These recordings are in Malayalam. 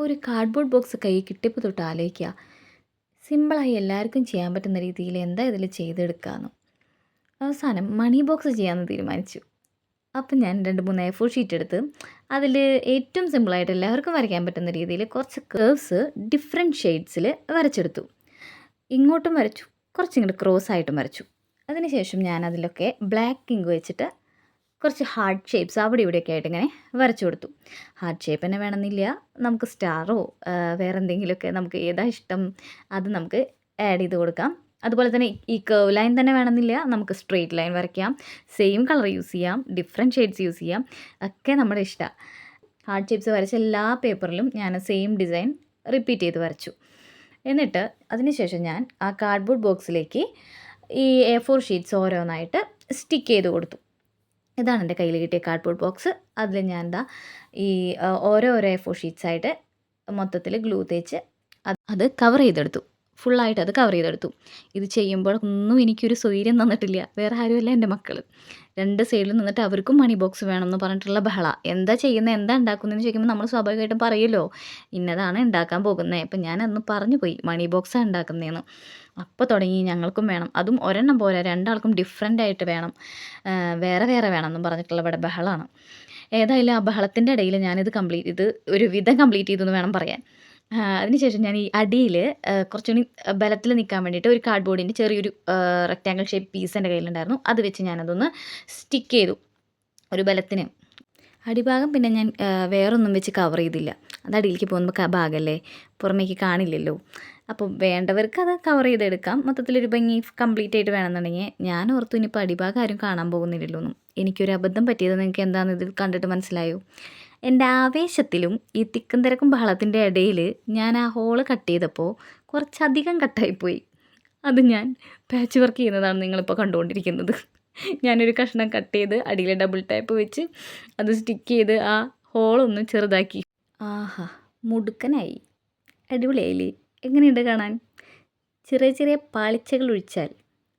ഒരു കാർഡ്ബോർഡ് ബോക്സ് കയ്യിൽ കിട്ടിയപ്പോൾ തൊട്ട് ആലോചിക്കുക, സിമ്പിളായി എല്ലാവർക്കും ചെയ്യാൻ പറ്റുന്ന രീതിയിൽ എന്താ ഇതിൽ ചെയ്തെടുക്കാമെന്ന്. അവസാനം മണി ബോക്സ് ചെയ്യാമെന്ന് തീരുമാനിച്ചു. അപ്പം ഞാൻ 2-3 A4 ഷീറ്റ് എടുത്ത് അതിൽ ഏറ്റവും സിമ്പിളായിട്ട് എല്ലാവർക്കും വരയ്ക്കാൻ പറ്റുന്ന രീതിയിൽ കുറച്ച് കേർവ്സ് ഡിഫറെൻറ്റ് ഷെയ്ഡ്സിൽ വരച്ചെടുത്തു. ഇങ്ങോട്ടും വരച്ചു, കുറച്ചിങ്ങോട്ട് ക്രോസ് ആയിട്ടും വരച്ചു. അതിനുശേഷം ഞാൻ അതിലൊക്കെ ബ്ലാക്ക് ഇങ്ക് വെച്ചിട്ട് കുറച്ച് ഹാർട്ട് ഷേപ്സ് അവിടെ ഇവിടെയൊക്കെ ആയിട്ട് ഇങ്ങനെ വരച്ചു കൊടുത്തു. ഹാർട്ട് ഷേപ്പ് തന്നെ വേണമെന്നില്ല, നമുക്ക് സ്റ്റാറോ വേറെ എന്തെങ്കിലുമൊക്കെ നമുക്ക് ഏതാ ഇഷ്ടം അത് നമുക്ക് ആഡ് ചെയ്ത് കൊടുക്കാം. അതുപോലെ തന്നെ ഈ കർവ് ലൈൻ തന്നെ വേണമെന്നില്ല, നമുക്ക് സ്ട്രെയിറ്റ് ലൈൻ വരയ്ക്കാം, സെയിം കളർ യൂസ് ചെയ്യാം, ഡിഫറെൻറ്റ് ഷെയ്ഡ്സ് യൂസ് ചെയ്യാം, ഒക്കെ നമ്മുടെ ഇഷ്ടമാണ്. ഹാർട്ട് ഷേപ്സ് വരച്ച എല്ലാ പേപ്പറിലും ഞാൻ സെയിം ഡിസൈൻ റിപ്പീറ്റ് ചെയ്ത് വരച്ചു. എന്നിട്ട് അതിനുശേഷം ഞാൻ ആ കാർഡ്ബോർഡ് ബോക്സിലേക്ക് ഈ A4 ഷീറ്റ്സ് ഓരോന്നായിട്ട് സ്റ്റിക്ക് ചെയ്ത് കൊടുത്തു. ഇതാണ് എൻ്റെ കയ്യിൽ കിട്ടിയ കാർഡ്ബോർഡ് ബോക്സ്. അതിൽ ഞാൻ എന്താ ഈ ഓരോ A4 ഷീറ്റ്സായിട്ട് മൊത്തത്തിൽ ഗ്ലൂ തേച്ച് അത് കവർ ചെയ്തെടുത്തു. ഫുള്ളായിട്ട് അത് കവർ ചെയ്തെടുത്തു. ഇത് ചെയ്യുമ്പോൾ ഒന്നും എനിക്കൊരു സ്വൈര്യം തന്നിട്ടില്ല, വേറെ ആരുമല്ല എൻ്റെ മക്കൾ. 2 സൈഡിൽ നിന്നിട്ട് അവർക്കും മണി ബോക്സ് വേണമെന്ന് പറഞ്ഞിട്ടുള്ള ബഹള. എന്താ ചെയ്യുന്നത്, എന്താ ഉണ്ടാക്കുന്നതെന്ന് ചോദിക്കുമ്പോൾ നമ്മൾ സ്വാഭാവികമായിട്ടും പറയുമല്ലോ, ഇന്നതാണ് ഉണ്ടാക്കാൻ പോകുന്നത്. അപ്പം ഞാനന്ന് പറഞ്ഞു പോയി മണി ബോക്സാണ് ഉണ്ടാക്കുന്നതെന്ന്. അപ്പോൾ തുടങ്ങി ഞങ്ങൾക്കും വേണം, അതും ഒരെണ്ണം പോരാ, 2 ആൾക്കും ഡിഫറെൻ്റ് ആയിട്ട് വേണം, വേറെ വേറെ വേണമെന്നും പറഞ്ഞിട്ടുള്ള ഇവിടെ ബഹളമാണ്. ഏതായാലും ആ ബഹളത്തിൻ്റെ ഇടയിൽ ഞാനിത് ഒരു വിധം കംപ്ലീറ്റ് ചെയ്തു എന്ന് വേണം പറയാൻ. അതിനുശേഷം ഞാൻ ഈ അടിയിൽ കുറച്ചുകൂടി ബലത്തിൽ നിൽക്കാൻ വേണ്ടിയിട്ട് ഒരു കാർഡ്ബോർഡിൻ്റെ ചെറിയൊരു റെക്റ്റാങ്കിൾ ഷേപ്പ് പീസ് എൻ്റെ കയ്യിലുണ്ടായിരുന്നു. അത് വെച്ച് ഞാനതൊന്ന് സ്റ്റിക്ക് ചെയ്തു ഒരു ബലത്തിന്. അടിഭാഗം പിന്നെ ഞാൻ വേറൊന്നും വെച്ച് കവർ ചെയ്തില്ല, അത് അടിയിലേക്ക് പോകുമ്പോൾ ഭാഗമല്ലേ, പുറമേക്ക് കാണില്ലല്ലോ. അപ്പോൾ വേണ്ടവർക്ക് അത് കവർ ചെയ്തെടുക്കാം. മൊത്തത്തിലൊരു ഭംഗി കംപ്ലീറ്റ് ആയിട്ട് വേണമെന്നുണ്ടെങ്കിൽ. ഞാൻ ഓർത്തു ഇനിയിപ്പോൾ അടിഭാഗം ആരും കാണാൻ പോകുന്നില്ലല്ലോ എന്നും. എനിക്കൊരു അബദ്ധം പറ്റിയത് നിങ്ങൾക്ക് എന്താണെന്ന് ഇതിൽ കണ്ടിട്ട് മനസ്സിലായോ? എൻ്റെ ആവേശത്തിലും ഈ തിക്കും തിരക്കും ബഹളത്തിൻ്റെ ഇടയിൽ ഞാൻ ആ ഹോള് കട്ട് ചെയ്തപ്പോൾ കുറച്ചധികം കട്ടായിപ്പോയി. അത് ഞാൻ പാച്ച് വർക്ക് ചെയ്യുന്നതാണ് നിങ്ങളിപ്പോൾ കണ്ടുകൊണ്ടിരിക്കുന്നത്. ഞാനൊരു കഷ്ണം കട്ട് ചെയ്ത് അടിയിൽ ഡബിൾ ടാപ്പ് വെച്ച് അത് സ്റ്റിക്ക് ചെയ്ത് ആ ഹോളൊന്ന് ചെറുതാക്കി. ആഹാ, മുടുക്കനായി, അടിപൊളിയായില്ലേ? എങ്ങനെയുണ്ട് കാണാൻ? ചെറിയ ചെറിയ പാളിച്ചകൾ ഒഴിച്ചാൽ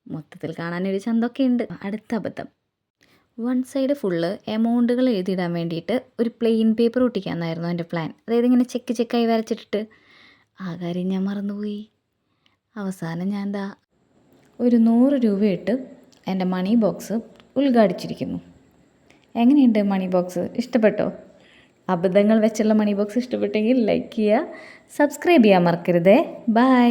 മൊത്തത്തിൽ കാണാനൊരു ചന്തമൊക്കെ ഉണ്ട്. അടുത്ത അബദ്ധം, 1 സൈഡ് ഫുള്ള് എമൗണ്ടുകൾ എഴുതിയിടാൻ വേണ്ടിയിട്ട് ഒരു പ്ലെയിൻ പേപ്പർ ഒട്ടിക്കാമെന്നായിരുന്നു എൻ്റെ പ്ലാൻ. അതായത് ഇങ്ങനെ ചെക്കായി വരച്ചിട്ടിട്ട്. ആ കാര്യം ഞാൻ മറന്നുപോയി. അവസാനം ഞാൻ എന്താ ഒരു 100 രൂപ ഇട്ട് എൻ്റെ മണി ബോക്സ് ഉദ്ഘാടിച്ചിരിക്കുന്നു. എങ്ങനെയുണ്ട് മണി ബോക്സ്? ഇഷ്ടപ്പെട്ടോ? അബദ്ധങ്ങൾ വെച്ചുള്ള മണി ബോക്സ് ഇഷ്ടപ്പെട്ടെങ്കിൽ ലൈക്ക് ചെയ്യുക, സബ്സ്ക്രൈബ് ചെയ്യാൻ മറക്കരുതേ. ബൈ.